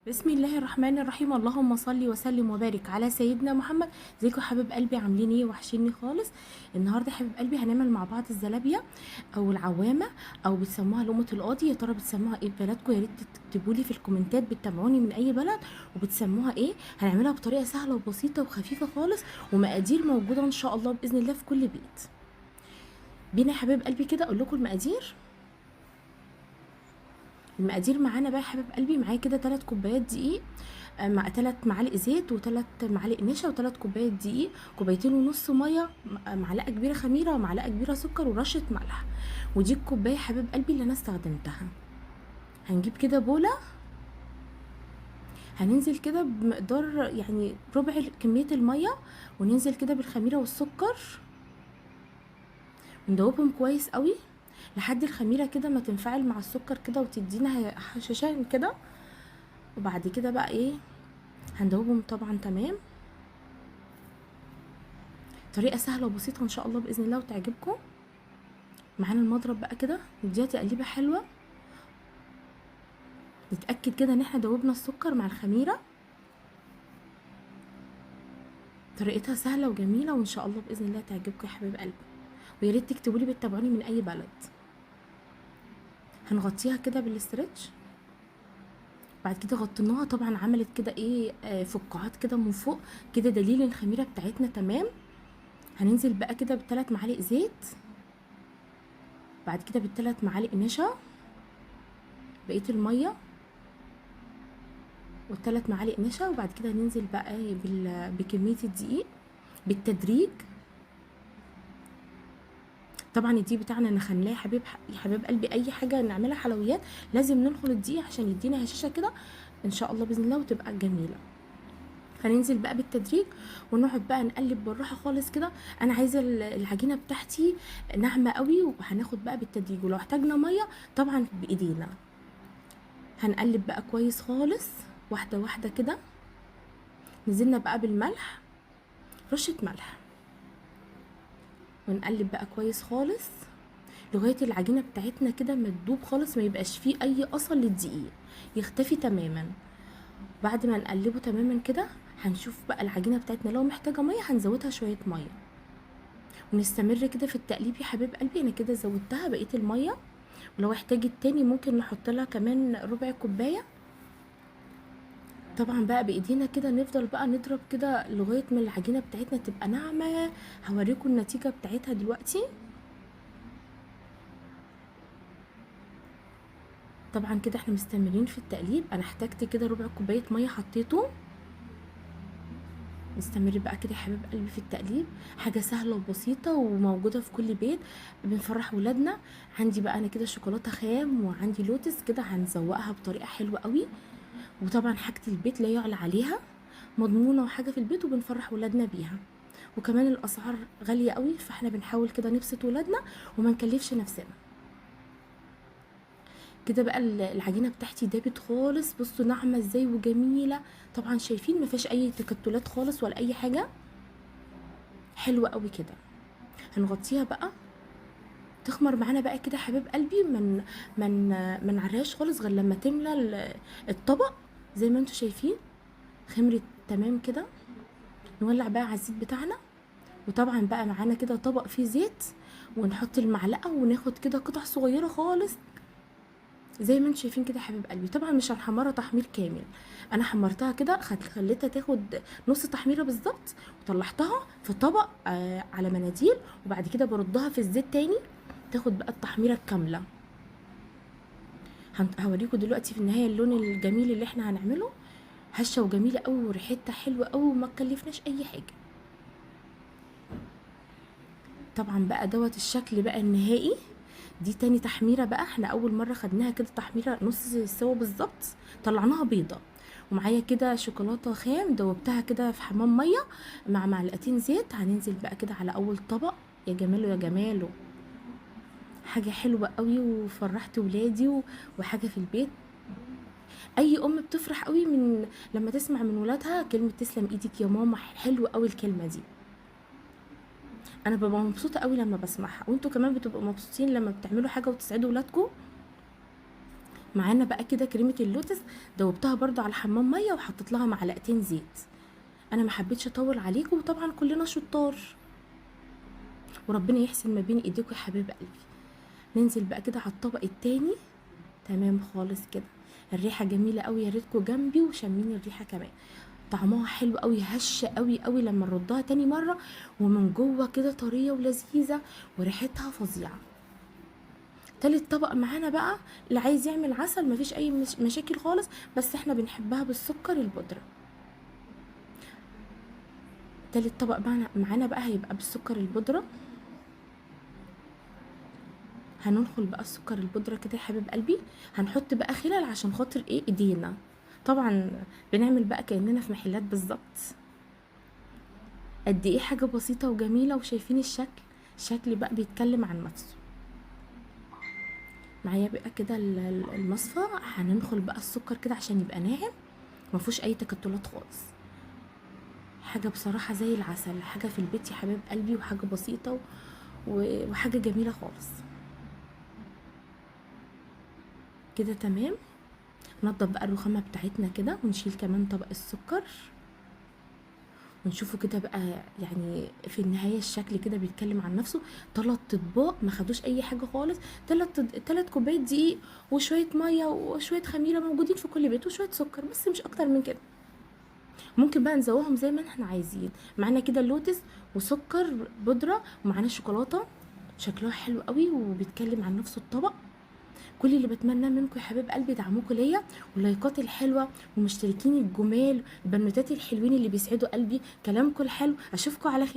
بسم الله الرحمن الرحيم. اللهم صل وسلم وبارك على سيدنا محمد. ازيكم يا حبيب قلبي؟ عاملين ايه؟ وحشيني خالص. النهارده يا حبيب قلبي هنعمل مع بعض الزلابيه او العوامه او بتسموها لقمه القاضي. يا ترى بتسموها ايه في بلدكم؟ يا ريت تكتبوا لي في الكومنتات بتتابعوني من اي بلد وبتسموها ايه. هنعملها بطريقه سهله وبسيطه وخفيفه خالص، ومقادير موجوده ان شاء الله باذن الله في كل بيت. بينا يا حبيب قلبي كده اقول لكم المقادير. المقادير معانا بقى يا حبيب قلبي، معايا كده 3 كوبايات دقيق، مع 3 معالق زيت و3 معالق نشا و3 كوبايات دقيق، كوبايتين ونص ميه، معلقه كبيره خميره ومعلقه كبيره سكر ورشه ملح. ودي الكوبايه يا حبيب قلبي اللي انا استخدمتها. هنجيب كده بوله، هننزل كده بمقدار يعني ربع كميه الميه، وننزل كده بالخميره والسكر وندوبهم كويس قوي لحد الخميره كده ما تنفعل مع السكر كده وتدينا هشاشان كده. وبعد كده بقى ايه، هندوبهم طبعا. تمام، طريقه سهله وبسيطه ان شاء الله باذن الله وتعجبكم. معانا المضرب بقى كده، نديها تقليبه حلوه، نتاكد كده ان احنا دوبنا السكر مع الخميره. طريقتها سهله وجميله وان شاء الله باذن الله تعجبكم يا حبيب قلبي. ويا ريت تكتبوا لي بتتابعوني من اي بلد. هنغطيها كده بالاسترتش. بعد كده غطيناها، طبعا عملت كده ايه فقاعات كده من فوق كده، دليل الخميره بتاعتنا تمام. هننزل بقى كده ب3 معالق زيت، بعد كده ب3 معالق نشا، بقيه الميه و3 معالق نشا. وبعد كده ننزل بقى بكميه الدقيق بالتدريج. طبعا الدقيق بتاعنا نخلاه يا حبيب قلبي، اي حاجه نعملها حلويات لازم ننخل الدقيق عشان يدينا هشاشه كده ان شاء الله باذن الله وتبقى جميله. هننزل بقى بالتدريج ونقعد بقى نقلب بالراحه خالص كده. انا عايزه العجينه بتاعتي ناعمه قوي، وهناخد بقى بالتدريج، ولو احتاجنا ميه طبعا بايدينا. هنقلب بقى كويس خالص واحده واحده كده. نزلنا بقى بالملح، رشه ملح، ونقلب بقى كويس خالص لغايه العجينه بتاعتنا كده ما تدوب خالص، ما يبقاش فيه اي اثر للدقيق، يختفي تماما. بعد ما نقلبه تماما كده هنشوف بقى العجينه بتاعتنا لو محتاجه ميه هنزودها شويه ميه، ونستمر كده في التقليب يا حبيب قلبي. انا كده زودتها بقيه الميه، ولو احتاجت تاني ممكن نحط لها كمان ربع كوبايه. طبعا بقى بايدينا كده نفضل بقى نضرب كده لغايه ما العجينه بتاعتنا تبقى ناعمه. هوريكم النتيجه بتاعتها دلوقتي. طبعا كده احنا مستمرين في التقليب. انا احتاجت كده ربع كوبايه ميه حطيته. نستمر بقى كده يا حبيب قلبي في التقليب. حاجه سهله وبسيطه وموجوده في كل بيت، بنفرح ولادنا. عندي بقى انا كده شوكولاته خام وعندي لوتس كده، هنزوقها بطريقه حلوه قوي. وطبعا حاجه البيت لا يعلى عليها، مضمونه وحاجه في البيت وبنفرح ولادنا بيها. وكمان الاسعار غاليه قوي، فاحنا بنحاول كده نبسط ولادنا وما نكلفش نفسنا. كده بقى العجينه بتاعتي دابت خالص، بصوا ناعمه ازاي وجميله. طبعا شايفين ما فيهاش اي تكتلات خالص ولا اي حاجه، حلوه قوي كده. هنغطيها بقى تخمر معانا بقى كده يا حبيب قلبي. من نعريهاش خالص غير لما تملى الطبق زي ما انتم شايفين. خمرت تمام كده. نولع بقى على الزيت بتاعنا، وطبعا بقى معانا كده طبق فيه زيت، ونحط المعلقه وناخد كده قطع صغيره خالص زي ما انتم شايفين كده يا حبيب قلبي. طبعا مش هنحمرها تحمير كامل، انا حمرتها كده، خليتها تاخد نص تحميره بالظبط، وطلعتها في طبق على مناديل. وبعد كده بردها في الزيت تاني تاخد بقى التحميره الكامله. هوريكم دلوقتي في النهايه اللون الجميل اللي احنا هنعمله. هشه وجميله قوي وريحتها حلوه قوي وما تكلفناش اي حاجه. طبعا بقى دوت الشكل بقى النهائي. دي تاني تحميره بقى، احنا اول مره خدناها كده تحميره نص سوا بالظبط، طلعناها بيضه. ومعايا كده شوكولاته خام دوبتها كده في حمام ميه مع معلقتين زيت. هننزل بقى كده على اول طبق. يا جماله يا جماله، حاجه حلوه قوي وفرحت ولادي وحاجه في البيت. اي ام بتفرح قوي من لما تسمع من ولادها كلمه تسلم ايدك يا ماما. حلوه قوي الكلمه دي، انا ببقى مبسوطه قوي لما بسمعها، وانتوا كمان بتبقوا مبسوطين لما بتعملوا حاجه وتسعدوا ولادكم. معانا بقى كده كريمه اللوتس، دوبتها برضو على حمام ميه وحطيت لها معلقتين زيت. انا ما حبيتش اطول عليكم، وطبعا كلنا شطار، وربنا يحسن ما بين ايديكم يا حبيب قلبي. ننزل بقى كده على الطبق التاني. تمام خالص كده. الريحه جميله قوي، يا ريتكم جنبي وشامين الريحه كمان. طعمها حلو قوي، هشه قوي قوي لما نردها تاني مره، ومن جوه كده طريه ولذيذه، وريحتها فظيعه. تالت طبق معانا بقى، اللي عايز يعمل عسل مفيش اي مشاكل خالص، بس احنا بنحبها بالسكر البودره. تالت طبق معانا بقى هيبقى بالسكر البودره. هننخل بقى السكر البودره كده يا حبيب قلبي. هنحط بقى خلل عشان خاطر ايه ايدينا، طبعا بنعمل بقى كاننا في محلات بالظبط. قد ايه حاجه بسيطه وجميله، وشايفين الشكل بقى بيتكلم عن نفسه. معايا بقى كده المصفى. هننخل بقى السكر كده عشان يبقى ناعم، مفيهوش اي تكتلات خالص. حاجه بصراحه زي العسل، حاجه في البيت يا حبيب قلبي، وحاجه بسيطه وحاجه جميله خالص كده. تمام. نضف بقى الرخامه بتاعتنا كده، ونشيل كمان طبق السكر، ونشوفه كده بقى. يعني في النهايه الشكل كده بيتكلم عن نفسه. 3 اطباق ما خدوش اي حاجه خالص. 3 كوبايات دقيق، وشويه ميه، وشويه خميره موجودين في كل بيت، وشويه سكر، بس مش اكتر من كده. ممكن بقى نزوهم زي ما احنا عايزين. معانا كده اللوتس وسكر بودره، ومعانا شوكولاته شكلها حلو قوي وبيتكلم عن نفسه الطبق. كل اللي بتمناه منكم يا حباب قلبي دعموكوا ليا، واللايكات الحلوه، ومشتركين الجمال، البنوتات الحلوين اللي بيسعدوا قلبي، كلامكم الحلو. اشوفكم على خير.